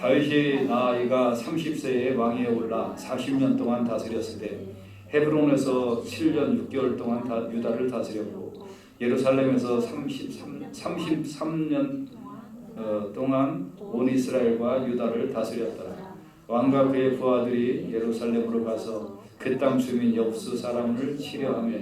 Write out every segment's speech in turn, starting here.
다윗이 나이가 30세에 왕위에 올라 40년 동안 다스렸으되 헤브론에서 7년 6개월 동안 유다를 다스렸고 예루살렘에서 33년 동안 온 이스라엘과 유다를 다스렸더라. 왕과 그의 부하들이 예루살렘으로 가서 그 땅 주민 여부수 사람을 치려하며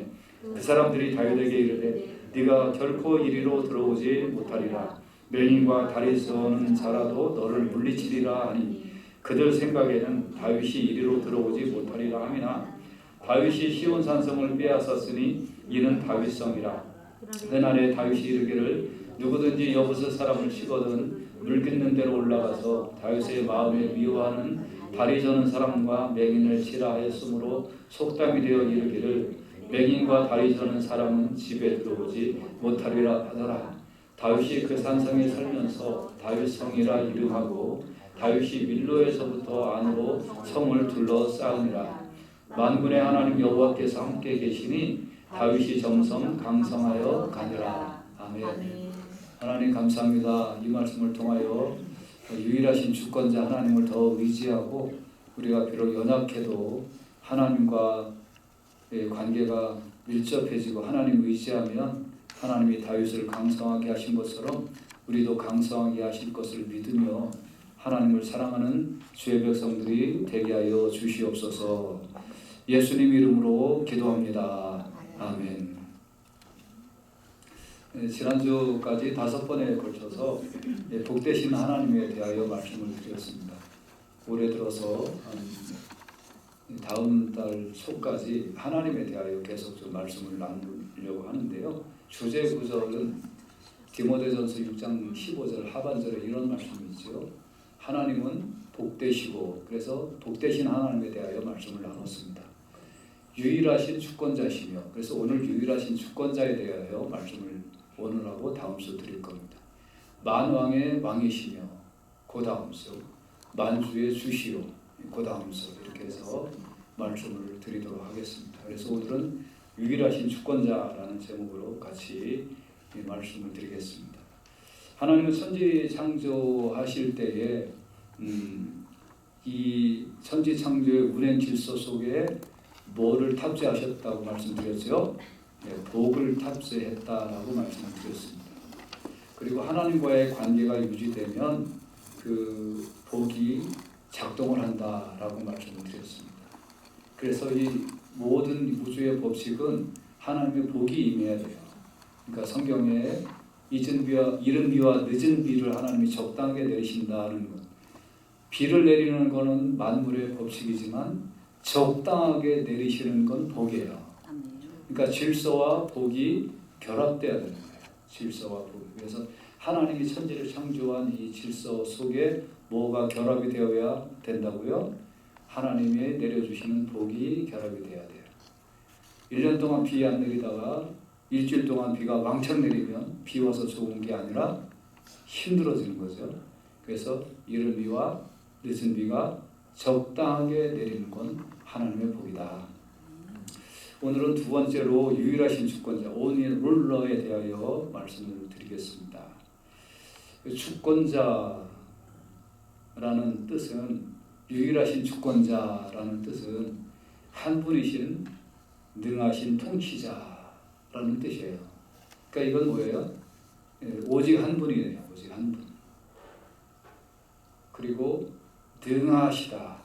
그 사람들이 다윗에게 이르되 네가 결코 이리로 들어오지 못하리라. 맹인과 다리 서는 자라도 너를 물리치리라 하니 그들 생각에는 다윗이 이리로 들어오지 못하리라 함이나 다윗이 시온 산성을 빼앗았으니 이는 다윗성이라. 그날에 다윗이 이르기를 누구든지 여부수 사람을 치거든 물깃는 대로 올라가서 다윗의 마음에 미워하는 다리 저는 사람과 맹인을 치라 하였으므로 속담이 되어 이르기를 맹인과 다리 저는 사람은 집에 들어오지 못하리라 하더라. 다윗이 그 산성에 살면서 다윗성이라 이름하고 다윗이 밀로에서부터 안으로 성을 둘러싸으니라. 만군의 하나님 여호와께서 함께 계시니 다윗이 점성 강성하여 가니라. 아멘. 하나님 감사합니다. 이 말씀을 통하여 유일하신 주권자 하나님을 더 의지하고 우리가 비록 연약해도 하나님과의 관계가 밀접해지고 하나님 의지하면 하나님이 다윗을 강성하게 하신 것처럼 우리도 강성하게 하실 것을 믿으며 하나님을 사랑하는 주의 백성들이 되게 하여 주시옵소서. 예수님 이름으로 기도합니다. 아멘. 지난주까지 5번에 걸쳐서 복되신 하나님에 대하여 말씀을 드렸습니다. 올해 들어서 다음 달 초까지 하나님에 대하여 계속 좀 말씀을 나누려고 하는데요. 주제 구절은 디모데전서 6장 15절 하반절에 이런 말씀이 있죠. 하나님은 복되시고, 그래서 복되신 하나님에 대하여 말씀을 나눴습니다. 유일하신 주권자시며, 그래서 오늘 유일하신 주권자에 대하여 말씀을 오늘하고 다음 주 드릴 겁니다. 만왕의 왕이시며 그 다음 주 만주의 주시오 그 다음 주 이렇게 해서 말씀을 드리도록 하겠습니다. 그래서 오늘은 유일하신 주권자라는 제목으로 같이 말씀을 드리겠습니다. 하나님은 천지 창조하실 때에 이 천지 창조의 운행 질서 속에 뭐를 탑재하셨다고 말씀드렸죠? 복을 탑재했다라고 말씀을 드렸습니다. 그리고 하나님과의 관계가 유지되면 그 복이 작동을 한다라고 말씀을 드렸습니다. 그래서 이 모든 우주의 법칙은 하나님의 복이 임해야 돼요. 그러니까 성경에 이른 비와 늦은 비를 하나님이 적당하게 내리신다는 것. 비를 내리는 것은 만물의 법칙이지만 적당하게 내리시는 건 복이에요. 그러니까 질서와 복이 결합돼야 되는 거예요. 질서와 복. 그래서 하나님이 천지를 창조한 이 질서 속에 뭐가 결합이 되어야 된다고요? 하나님이 내려주시는 복이 결합이 돼야 돼요. 1년 동안 비 안 내리다가 일주일 동안 비가 왕창 내리면 비 와서 좋은 게 아니라 힘들어지는 거죠. 그래서 이른 비와 늦은 비가 적당하게 내리는 건 하나님의 복이다. 오늘은 두 번째로 유일하신 주권자 only ruler에 대하여 말씀을 드리겠습니다. 주권자라는 뜻은 유일하신 주권자라는 뜻은 한 분이신 능하신 통치자라는 뜻이에요. 그러니까 이건 뭐예요? 오직 한 분이에요. 오직 한 분. 그리고 능하시다.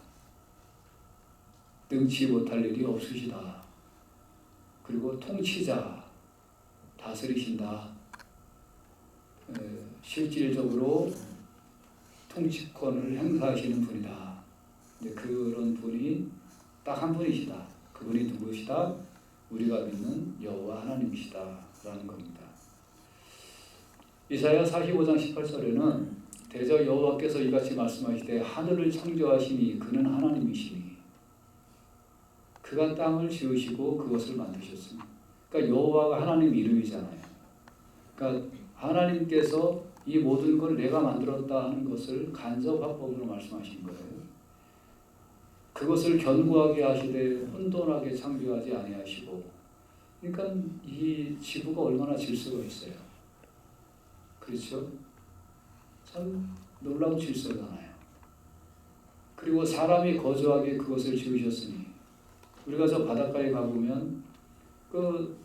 능치 못할 일이 없으시다. 그리고 통치자, 다스리신다. 실질적으로 통치권을 행사하시는 분이다. 그런 분이 딱 한 분이시다. 그분이 누구시다? 우리가 믿는 여호와 하나님이시다라는 겁니다. 이사야 45장 18절에는 대저 여호와께서 이같이 말씀하시되 하늘을 창조하시니 그는 하나님이시니 그가 땅을 지으시고 그것을 만드셨습니다. 그러니까 여호와가 하나님 이름이잖아요. 그러니까 하나님께서 이 모든 걸 내가 만들었다 하는 것을 간접화법으로 말씀하신 거예요. 그것을 견고하게 하시되 혼돈하게 창조하지 아니하시고, 그러니까 이 지구가 얼마나 질서가 있어요. 그렇죠? 참 놀라운 질서잖아요. 그리고 사람이 거주하게 그것을 지으셨으니 우리가 저 바닷가에 가보면 그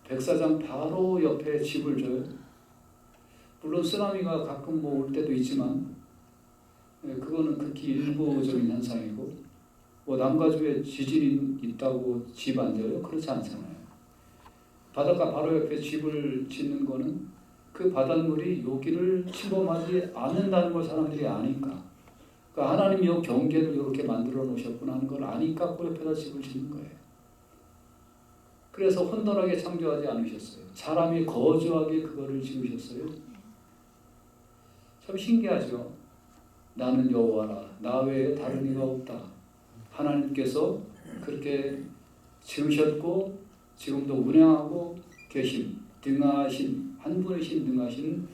백사장 바로 옆에 집을 줘요. 물론 쓰나미가 가끔 뭐 올 때도 있지만 그거는 극히 일부적인 현상이고 뭐 남가주에 지진이 있다고 집 안 져요? 그렇지 않잖아요. 바닷가 바로 옆에 집을 짓는 거는 그 바닷물이 여기를 침범하지 않는다는 걸 사람들이 아니까, 그러니까 하나님이 요 경계를 이렇게 만들어 놓으셨구나 하는 걸 아니까 그 옆에다 집을 짓는 거예요. 그래서 혼돈하게 창조하지 않으셨어요. 사람이 거주하게 그거를 지으셨어요. 참 신기하죠. 나는 여호와라, 나 외에 다른 이가 없다. 하나님께서 그렇게 지으셨고 지금도 운행하고 계신 등하신 한 분이신 등하신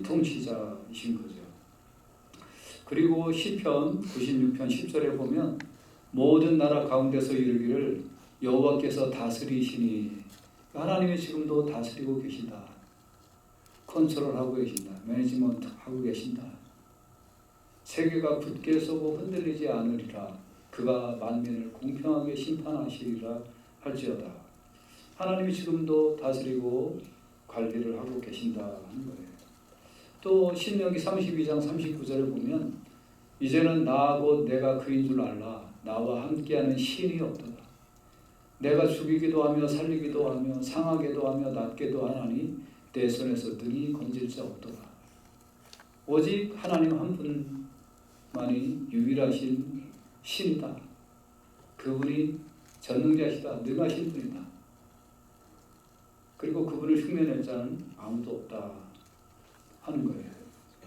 통치자이신 거죠. 그리고 시편 96편 10절에 보면 모든 나라 가운데서 이르기를 여호와께서 다스리시니, 하나님이 지금도 다스리고 계신다. 컨트롤하고 계신다. 매니지먼트 하고 계신다. 세계가 굳게 서고 흔들리지 않으리라. 그가 만민을 공평하게 심판하시리라 할지어다. 하나님이 지금도 다스리고 관리를 하고 계신다 하는 거예요. 또 신명기 32장 39절에 보면 이제는 나 곧 내가 그인 줄 알라. 나와 함께하는 신이 없도다. 내가 죽이기도 하며 살리기도 하며 상하게도 하며 낫게도 하나니 내 손에서 능히 건질 자 없도다. 오직 하나님 한 분만이 유일하신 신이다. 그분이 전능자시다. 능하신 분이다. 그리고 그분을 흉내낼 자는 아무도 없다 하는 거예요.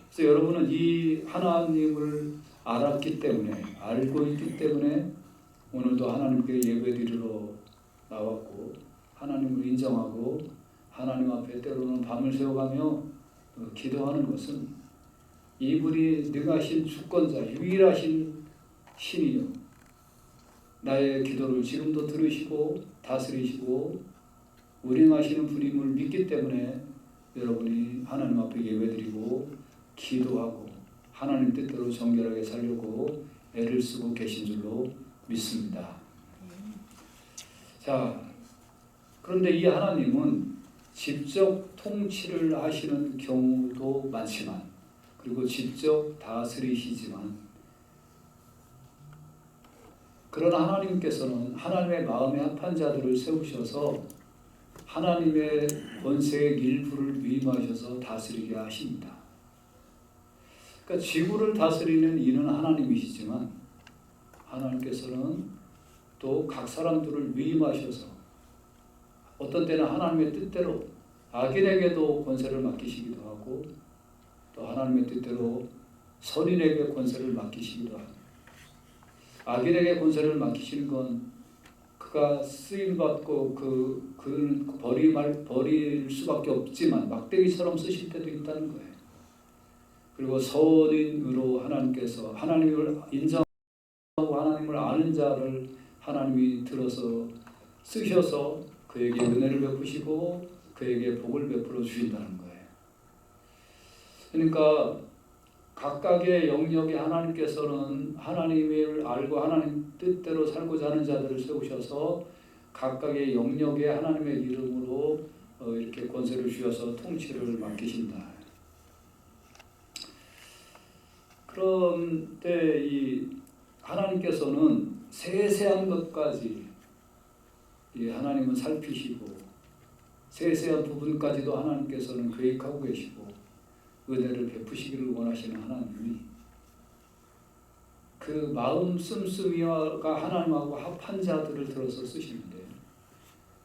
그래서 여러분은 이 하나님을 알았기 때문에, 알고 있기 때문에 오늘도 하나님께 예배드리러 나왔고 하나님을 인정하고 하나님 앞에 때로는 밤을 새워가며 기도하는 것은 이분이 능하신 주권자, 유일하신 신이요, 나의 기도를 지금도 들으시고 다스리시고 운행하시는 분임을 믿기 때문에 여러분이 하나님 앞에 예배드리고 기도하고 하나님 뜻대로 정결하게 살려고 애를 쓰고 계신 줄로 믿습니다. 자, 그런데 이 하나님은 직접 통치를 하시는 경우도 많지만, 그리고 직접 다스리시지만, 그러나 하나님께서는 하나님의 마음에 합한 자들을 세우셔서 하나님의 권세의 일부를 위임하셔서 다스리게 하십니다. 그러니까 지구를 다스리는 이는 하나님이시지만 하나님께서는 또 각 사람들을 위임하셔서 어떤 때는 하나님의 뜻대로 악인에게도 권세를 맡기시기도 하고 또 하나님의 뜻대로 선인에게 권세를 맡기시기도 합니다. 악인에게 권세를 맡기시는 건 그가 쓰임받고 그는 버릴 수밖에 없지만 막대기처럼 쓰실 때도 있다는 거예요. 그리고 선인으로 하나님께서 하나님을 인정하고 하나님을 아는 자를 하나님이 들어서 쓰셔서 그에게 은혜를 베푸시고 그에게 복을 베풀어 주신다는 거예요. 그러니까 각각의 영역에 하나님께서는 하나님을 알고 하나님 뜻대로 살고자 하는 자들을 세우셔서 각각의 영역에 하나님의 이름으로 이렇게 권세를 주셔서 통치를 맡기신다. 그런데 이 하나님께서는 세세한 것까지 하나님은 살피시고 세세한 부분까지도 하나님께서는 계획하고 계시고 은혜를 베푸시기를 원하시는 하나님이 그 마음 씀씀이가 하나님하고 합한 자들을 들어서 쓰시는데,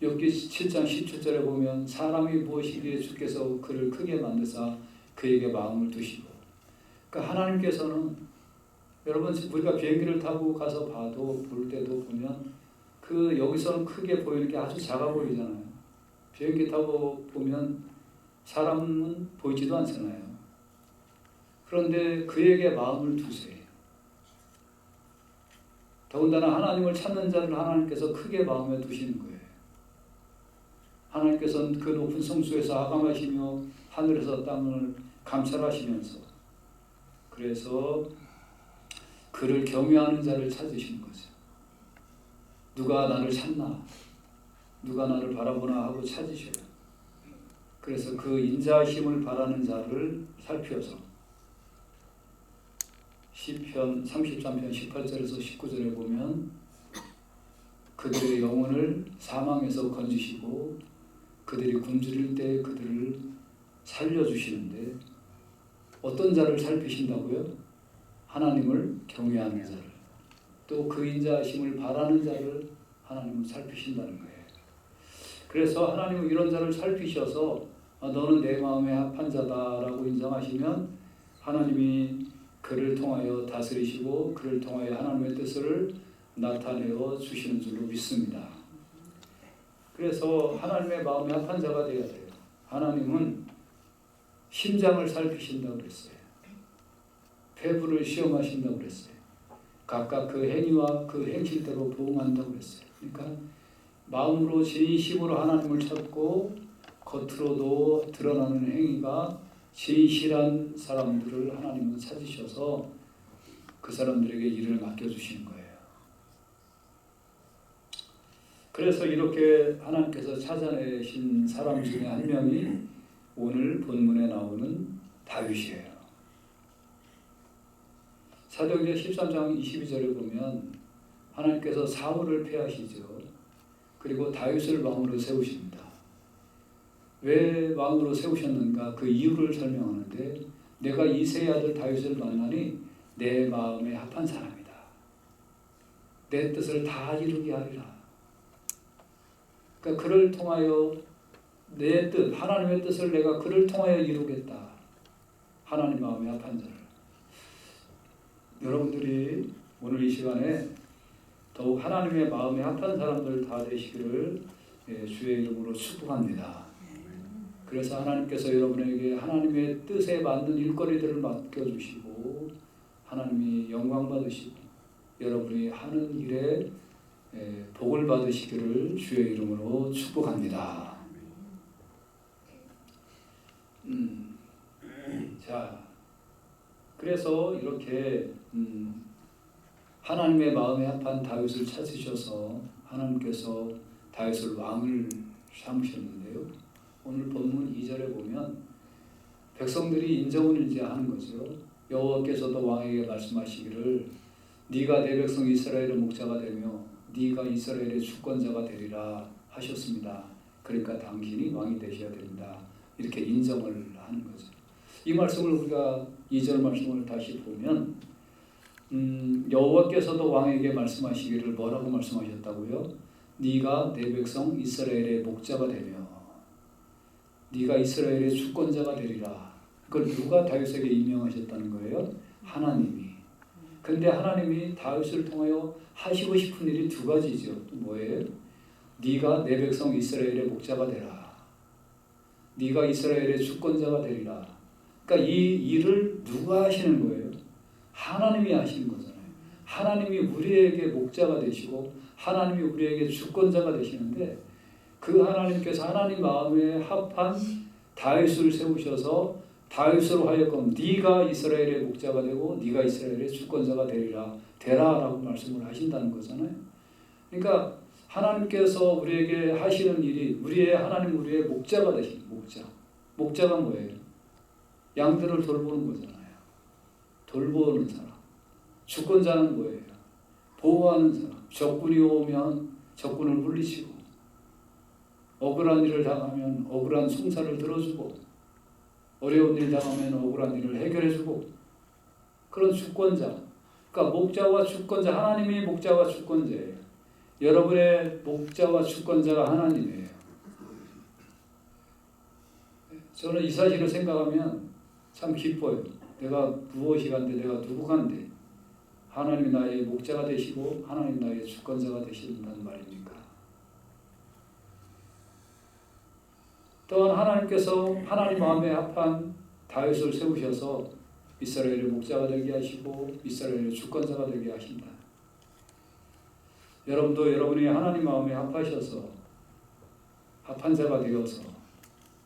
욥기 7장 17절에 보면 사람이 무엇이기에 주께서 그를 크게 만드사 그에게 마음을 두시고, 그러니까 하나님께서는 여러분 우리가 비행기를 타고 가서 볼 때도 보면 그 여기서는 크게 보이는 게 아주 작아 보이잖아요. 비행기 타고 보면 사람은 보이지도 않잖아요. 그런데 그에게 마음을 두세요. 더군다나 하나님을 찾는 자를 하나님께서 크게 마음에 두시는 거예요. 하나님께서는 그 높은 성수에서 하감하시며 하늘에서 땅을 감찰하시면서, 그래서 그를 경외하는 자를 찾으시는 거죠. 누가 나를 찾나? 누가 나를 바라보나 하고 찾으셔요. 그래서 그 인자하심을 바라는 자를 살펴서 시편 33편 18절에서 19절에 보면 그들의 영혼을 사망에서 건지시고 그들이 굶주릴 때 그들을 살려주시는데 어떤 자를 살피신다고요? 하나님을 경외하는 자를, 또 그 인자하심을 바라는 자를 하나님은 살피신다는 거예요. 그래서 하나님은 이런 자를 살피셔서 너는 내 마음에 합한 자다라고 인정하시면 하나님이 그를 통하여 다스리시고 그를 통하여 하나님의 뜻을 나타내어 주시는 줄로 믿습니다. 그래서 하나님의 마음에 합한 자가 되어야 돼요. 하나님은 심장을 살피신다고 그랬어요. 폐부를 시험하신다고 그랬어요. 각각 그 행위와 그 행실대로 보응한다고 그랬어요. 그러니까 마음으로 진심으로 하나님을 찾고 겉으로도 드러나는 행위가 진실한 사람들을 하나님은 찾으셔서 그 사람들에게 일을 맡겨주시는 거예요. 그래서 이렇게 하나님께서 찾아내신 사람 중에 한 명이 오늘 본문에 나오는 다윗이에요. 사도행전 13장 22절에 보면 하나님께서 사울을 폐하시죠. 그리고 다윗을 왕으로 세우십니다. 왜 왕으로 세우셨는가? 그 이유를 설명하는데 내가 이새의 아들 다윗을 만나니 내 마음에 합한 사람이다. 내 뜻을 다 이루게 하리라. 그러니까 그를 통하여 내 뜻, 하나님의 뜻을 내가 그를 통하여 이루겠다. 하나님 마음에 합한 자를. 여러분들이 오늘 이 시간에 더욱 하나님의 마음에 합한 사람들 다 되시기를 주의 이름으로 축복합니다. 그래서 하나님께서 여러분에게 하나님의 뜻에 맞는 일거리들을 맡겨주시고 하나님이 영광 받으시고 여러분이 하는 일에 복을 받으시기를 주의 이름으로 축복합니다. 자, 그래서 이렇게 하나님의 마음에 합한 다윗을 찾으셔서 하나님께서 다윗을 왕을 삼으셨는데요. 오늘 본문 2절에 보면 백성들이 인정을 이제 하는 거죠. 여호와께서도 왕에게 말씀하시기를 네가 내 백성 이스라엘의 목자가 되며 네가 이스라엘의 주권자가 되리라 하셨습니다. 그러니까 당신이 왕이 되셔야 됩니다. 이렇게 인정을 하는 거죠. 이 말씀을 우리가 2절 말씀을 다시 보면 여호와께서도 왕에게 말씀하시기를 뭐라고 말씀하셨다고요? 네가 내 백성 이스라엘의 목자가 되며 네가 이스라엘의 주권자가 되리라. 그걸 누가 다윗에게 임명하셨다는 거예요? 하나님이. 근데 하나님이 다윗을 통하여 하시고 싶은 일이 두 가지죠. 뭐예요? 네가 내 백성 이스라엘의 목자가 되라. 네가 이스라엘의 주권자가 되리라. 그러니까 이 일을 누가 하시는 거예요? 하나님이 하시는 거잖아요. 하나님이 우리에게 목자가 되시고 하나님이 우리에게 주권자가 되시는데 그 하나님께서 하나님 마음에 합한 다윗을 세우셔서 다윗으로 하여금 네가 이스라엘의 목자가 되고 네가 이스라엘의 주권자가 되라라고 말씀을 하신다는 거잖아요. 그러니까 하나님께서 우리에게 하시는 일이 하나님 우리의 목자가 되시는 목자. 목자가 뭐예요? 양들을 돌보는 거잖아요. 돌보는 사람. 주권자는 뭐예요? 보호하는 사람. 적군이 오면 적군을 물리치고 억울한 일을 당하면 억울한 송사를 들어주고 어려운 일 당하면 억울한 일을 해결해주고 그런 주권자. 그러니까 목자와 주권자, 하나님이 목자와 주권자예요. 여러분의 목자와 주권자가 하나님이에요. 저는 이 사실을 생각하면 참 기뻐요. 내가 무엇이 간데 내가 누구 간데 하나님이 나의 목자가 되시고 하나님 나의 주권자가 되신다는 말입니까? 또한 하나님께서 하나님 마음에 합한 다윗을 세우셔서 이스라엘의 목자가 되게 하시고 이스라엘의 주권자가 되게 하신다. 여러분도 여러분이 하나님 마음에 합하셔서 합한 자가 되어서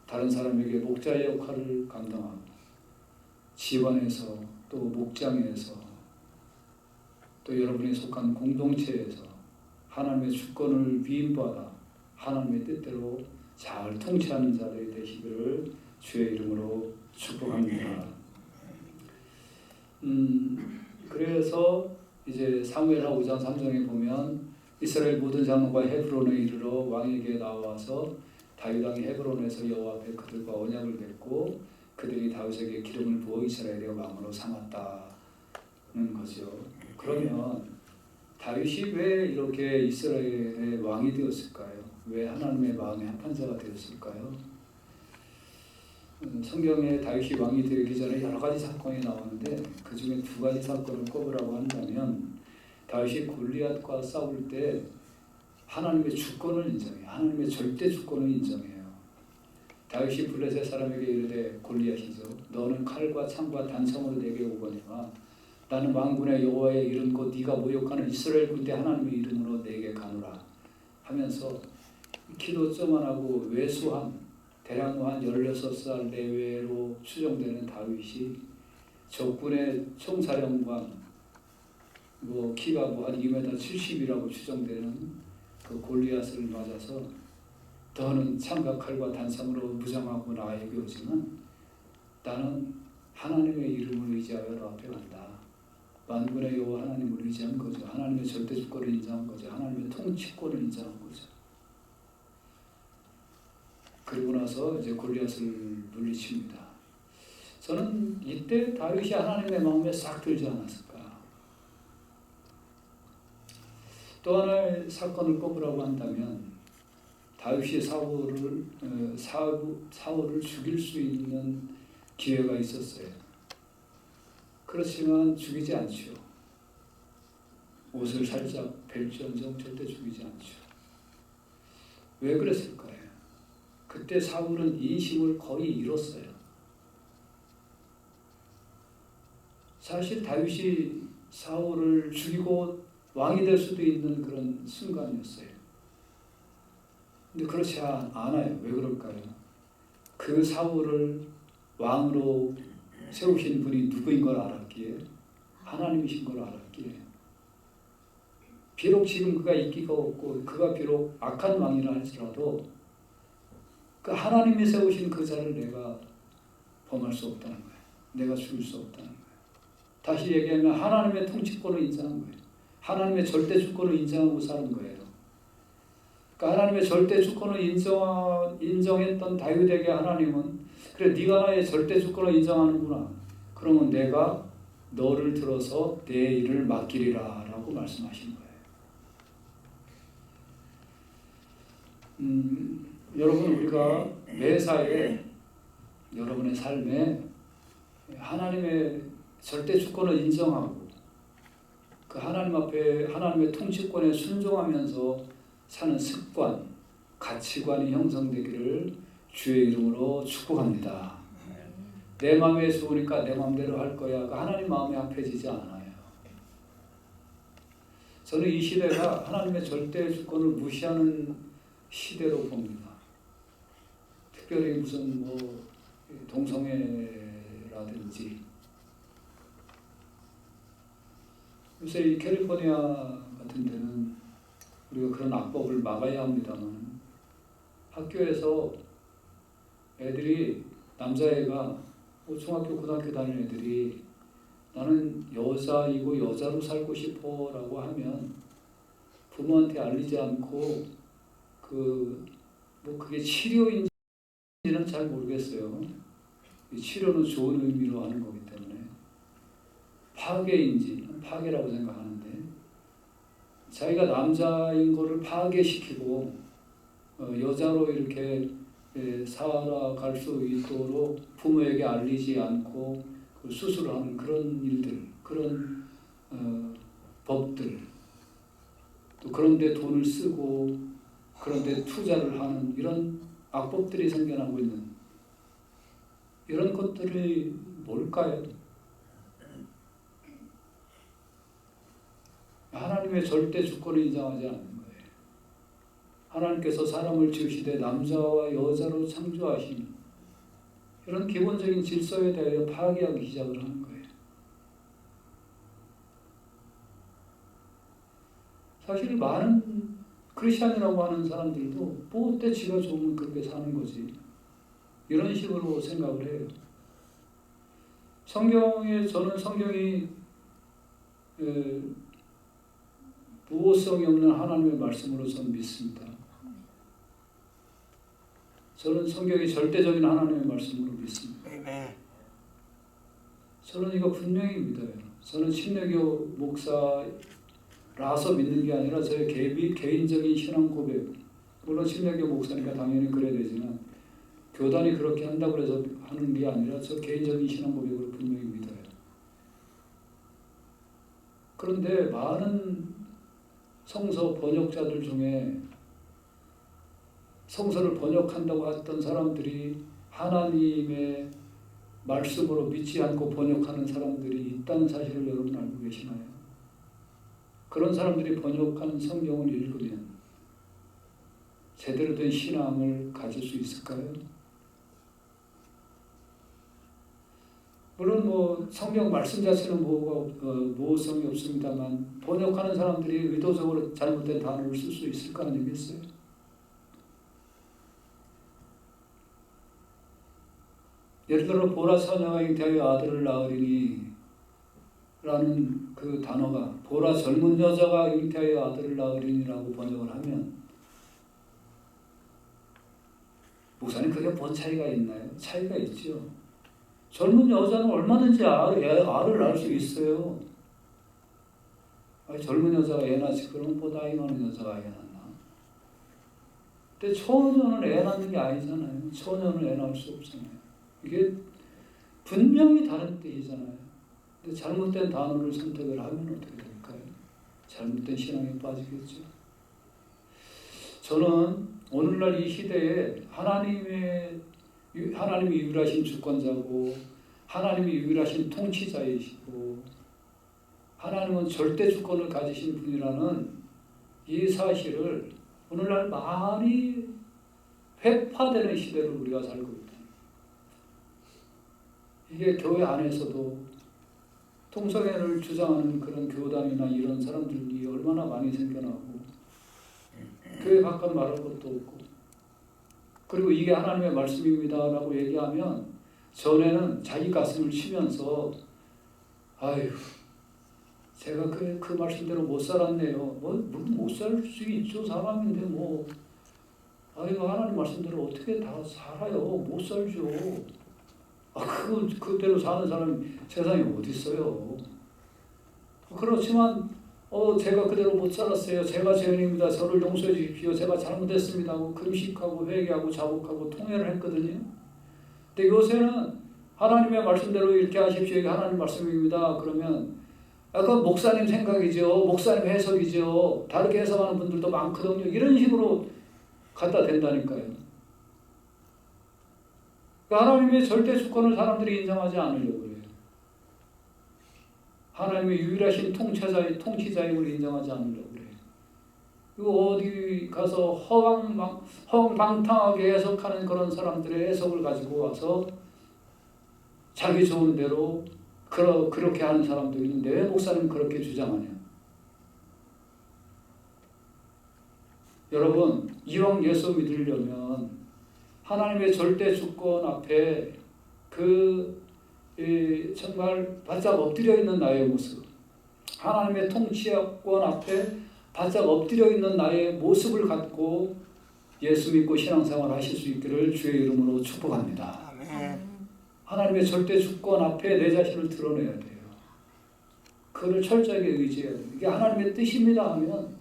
다른 사람에게 목자의 역할을 감당하고 집안에서 또 목장에서 또 여러분이 속한 공동체에서 하나님의 주권을 위임받아 하나님의 뜻대로 잘 통치하는 자들이 되시기를 주의 이름으로 축복합니다. 그래서 이제 사무엘하 5장 3장에 보면 이스라엘 모든 장로가 헤브론에 이르러 왕에게 나와서 다윗 왕이 헤브론에서 여호와 앞에 그들과 언약을 맺고 그들이 다윗에게 기름을 부어 이스라엘의 왕으로 삼았다는 거죠. 그러면 다윗이 왜 이렇게 이스라엘의 왕이 되었을까요? 왜 하나님의 마음의 합한 자가 되었을까요? 성경에 다윗이 왕이 되기 전에 여러 가지 사건이 나오는데 그 중에 두 가지 사건을 꼽으라고 한다면 다윗이 골리앗과 싸울 때 하나님의 주권을 인정해요. 하나님의 절대 주권을 인정해요. 다윗이 블레셋 사람에게 이르되 골리앗이죠. 너는 칼과 창과 단창으로 내게 오거니와 나는 만군의 여호와의 이름 곧 네가 모욕하는 이스라엘 군대 하나님의 이름으로 내게 가노라 하면서 키도 쪼만하고 외수한 대략 한 16살 내외로 추정되는 다윗이 적군의 총사령관 키가 한 2m 70이라고 추정되는 그 골리앗을 맞아서 너는 창과 칼과 단창으로 무장하고 나에게 오지만 나는 하나님의 이름을 의지하여 너 앞에 간다. 만군의 여호와 하나님을 의지한 거죠. 하나님의 절대 주권을 인정한 거죠. 하나님의 통치권을 인정한 거죠. 그리고 나서 이제 골리앗을 물리칩니다. 저는 이때 다윗이 하나님의 마음에 싹 들지 않았을까. 또 하나의 사건을 꼽으라고 한다면 다윗이 사울을 죽일 수 있는 기회가 있었어요. 그렇지만 죽이지 않죠. 옷을 살짝 벨지언정 절대 죽이지 않죠. 왜 그랬을까요? 그때 사울은 인심을 거의 잃었어요. 사실 다윗이 사울을 죽이고 왕이 될 수도 있는 그런 순간이었어요. 근데 그렇지 않아요. 왜 그럴까요? 그 사울을 왕으로 세우신 분이 누구인 걸 알았기에 하나님이신 걸 알았기에 비록 지금 그가 인기가 없고 그가 비록 악한 왕이라 할지라도 그 하나님이 세우신 그 자를 내가 범할 수 없다는 거예요. 내가 죽일 수 없다는 거예요. 다시 얘기하면 하나님의 통치권을 인정한 거예요. 하나님의 절대 주권을 인정하고 사는 거예요. 그러니까 하나님의 절대 주권을 인정했던 다윗에게 하나님은 그래 네가 나의 절대 주권을 인정하는구나. 그러면 내가 너를 들어서 내 일을 맡기리라 라고 말씀하신 거예요. 여러분 우리가 매사에 여러분의 삶에 하나님의 절대 주권을 인정하고 그 하나님 앞에 하나님의 통치권에 순종하면서 사는 습관, 가치관이 형성되기를 주의 이름으로 축복합니다. 내 마음에 좋으니까 내 마음대로 할 거야. 하나님 마음에 합해지지 않아요. 저는 이 시대가 하나님의 절대 주권을 무시하는 시대로 봅니다. 특별히 무슨 동성애라든지 요새 이 캘리포니아 같은 데는 우리가 그런 악법을 막아야 합니다만 학교에서 애들이 남자애가 중학교 고등학교 다니는 애들이 나는 여자이고 여자로 살고 싶어 라고 하면 부모한테 알리지 않고 그게 치료인지는 잘 모르겠어요. 치료는 좋은 의미로 하는 거기 때문에 파괴인지 파괴라고 생각하는데 자기가 남자인 거를 파괴시키고 여자로 이렇게 살아갈 수 있도록 부모에게 알리지 않고 수술하는 그런 일들, 그런 법들, 또 그런데 돈을 쓰고 그런데 투자를 하는 이런 악법들이 생겨나고 있는 이런 것들이 뭘까요? 하나님의 절대 주권을 인정하지 않는 거예요. 하나님께서 사람을 지으시되 남자와 여자로 창조하신 이런 기본적인 질서에 대하여 파괴하기 시작을 하는 거예요. 사실 많은 크리스찬이라고 하는 사람들도 뭐 어때 지가 좋으면 그렇게 사는 거지. 이런 식으로 생각을 해요. 저는 성경이 무호성이 없는 하나님의 말씀으로 저는 믿습니다. 저는 성경이 절대적인 하나님의 말씀으로 믿습니다. 저는 이거 분명히 믿어요. 저는 침례교 목사라서 믿는 게 아니라 저의 개인적인 신앙 고백. 물론 침례교 목사니까 당연히 그래야 되지만 교단이 그렇게 한다고 해서 하는 게 아니라 저 개인적인 신앙 고백으로 분명히 믿어요. 그런데 많은 성서 번역자들 중에 성서를 번역한다고 했던 사람들이 하나님의 말씀으로 믿지 않고 번역하는 사람들이 있다는 사실을 여러분 알고 계시나요? 그런 사람들이 번역한 성경을 읽으면 제대로 된 신앙을 가질 수 있을까요? 물론 뭐 성경 말씀 자체는 모호성이 없습니다만 번역하는 사람들이 의도적으로 잘못된 단어를 쓸 수 있을 거 아니겠어요? 예를 들어 보라 처녀가 잉태하여 아들을 낳으리니 라는 그 단어가 보라 젊은 여자가 잉태하여 아들을 낳으리니라고 번역을 하면 목사님 그게 뭔 차이가 있나요? 차이가 있죠. 젊은 여자는 얼마든지 알을 낳을 수 있어요. 아니, 젊은 여자가 애 낳지 그럼 뭐 나이 많은 여자가 애 낳나? 근데 처녀는 애 낳는 게 아니잖아요. 처녀는 애 낳을 수 없잖아요. 이게 분명히 다른 뜻이잖아요. 근데 잘못된 단어를 선택을 하면 어떻게 될까요? 잘못된 신앙에 빠지겠죠. 저는 오늘날 이 시대에 하나님이 유일하신 주권자고 하나님이 유일하신 통치자이시고 하나님은 절대 주권을 가지신 분이라는 이 사실을 오늘날 많이 회파되는 시대를 우리가 살고 있다. 이게 교회 안에서도 통성애를 주장하는 그런 교단이나 이런 사람들이 얼마나 많이 생겨나고 교회 바깥 말할 것도 없고 그리고 이게 하나님의 말씀입니다 라고 얘기하면 전에는 자기 가슴을 치면서 아유 제가 그 말씀대로 못 살았네요. 못 살 수 있죠. 사람인데 뭐 아유 하나님 말씀대로 어떻게 다 살아요. 못 살죠. 그대로 사는 사람이 세상에 어디 있어요. 그렇지만 제가 그대로 못 살았어요. 제가 죄인입니다. 저를 용서해 주십시오. 제가 잘못했습니다 하고 금식하고 회개하고 자복하고 통회를 했거든요. 근데 요새는 하나님의 말씀대로 이렇게 하십시오. 이게 하나님 말씀입니다. 그러면 그건 목사님 생각이죠. 목사님 해석이죠. 다르게 해석하는 분들도 많거든요. 이런 식으로 갖다 댄다니까요. 하나님의 절대 주권을 사람들이 인정하지 않으려고 해요. 하나님의 유일하신 통치자임을 인정하지 않으려고 해요. 그리고 어디 가서 허황방탕하게 해석하는 그런 사람들의 해석을 가지고 와서 자기 좋은 대로 그렇게 하는 사람도 있는데 왜 목사님 그렇게 주장하냐? 여러분, 이왕 예수 믿으려면 하나님의 절대 주권 앞에 정말 바짝 엎드려 있는 나의 모습, 하나님의 통치권 앞에 바짝 엎드려 있는 나의 모습을 갖고 예수 믿고 신앙생활 하실 수 있기를 주의 이름으로 축복합니다. 아멘. 하나님의 절대 주권 앞에 내 자신을 드러내야 돼요. 그를 철저하게 의지해야 돼요. 이게 하나님의 뜻입니다 하면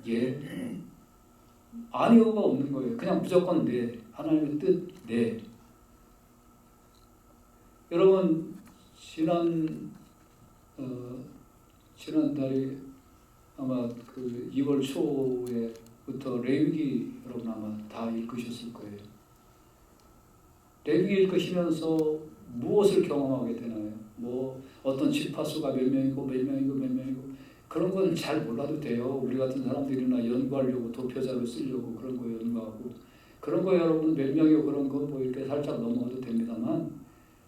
예, 아니오가 없는 거예요. 그냥 무조건 네. 하나님의 뜻 네. 여러분 지난달에 아마 그 2월 초에부터 레위기 여러분 아마 다 읽으셨을 거예요. 레위기 읽으시면서 무엇을 경험하게 되나요? 뭐 어떤 지파수가 몇 명이고 그런 건 잘 몰라도 돼요. 우리 같은 사람들이나 연구하려고 도표자료 쓰려고 그런 거 연구하고 그런 거 여러분 몇 명이고 그런 거 뭐 이렇게 살짝 넘어가도 됩니다만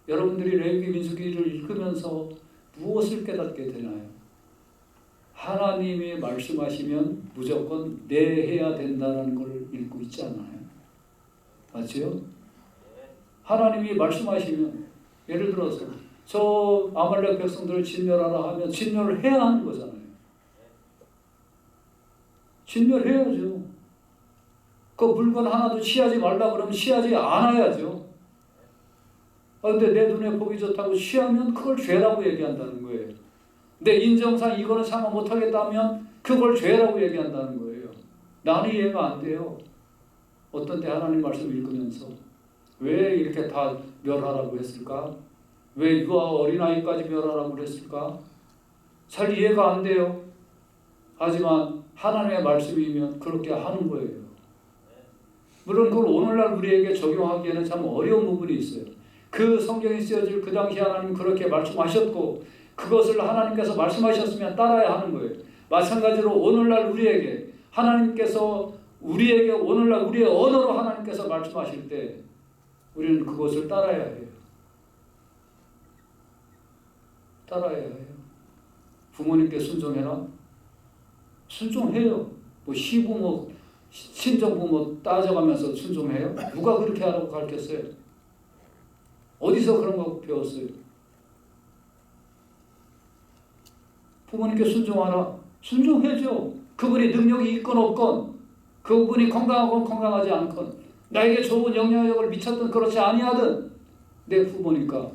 여러분들이 레위기 민수기를 읽으면서 무엇을 깨닫게 되나요? 하나님이 말씀하시면 무조건 네 해야 된다는 걸 읽고 있지 않나요? 맞죠? 하나님이 말씀하시면 예를 들어서 저 아말렉 백성들을 진멸하라 하면 진멸을 해야 하는 거잖아요. 진멸해야죠. 그 물건 하나도 취하지 말라 그러면 취하지 않아야죠. 근데 내 눈에 보기 좋다고 취하면 그걸 죄라고 얘기한다는 거예요. 내 인정상 이거는 상관 못하겠다면 그걸 죄라고 얘기한다는 거예요. 나는 이해가 안 돼요. 어떤 때 하나님 말씀 읽으면서 왜 이렇게 다 멸하라고 했을까? 왜 유아 어린아이까지 멸하라고 그랬을까? 잘 이해가 안 돼요. 하지만 하나님의 말씀이면 그렇게 하는 거예요. 물론 그걸 오늘날 우리에게 적용하기에는 참 어려운 부분이 있어요. 그 성경이 쓰여질 그 당시 하나님 그렇게 말씀하셨고 그것을 하나님께서 말씀하셨으면 따라야 하는 거예요. 마찬가지로 오늘날 우리에게 하나님께서 우리에게 오늘날 우리의 언어로 하나님께서 말씀하실 때 우리는 그것을 따라야 해요. 따라야 해요. 부모님께 순종해라? 순종해요. 뭐 시부모, 친정부모 따져가면서 순종해요? 누가 그렇게 하라고 가르쳤어요? 어디서 그런 거 배웠어요? 부모님께 순종하라. 순종해줘. 그분이 능력이 있건 없건, 그분이 건강하건 건강하지 않건, 나에게 좋은 영향력을 미쳤든 그렇지 아니하든 내 부모니까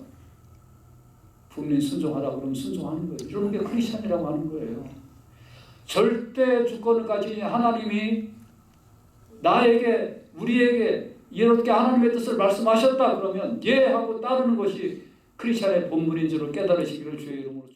부모님 순종하라 그러면 순종하는 거예요. 이런 게 크리스찬이라고 하는 거예요. 절대 주권을 가진 하나님이 나에게, 우리에게 이렇게 하나님의 뜻을 말씀하셨다 그러면 예 하고 따르는 것이 크리스찬의 본분인 줄을 깨달으시기를 주의 이름으로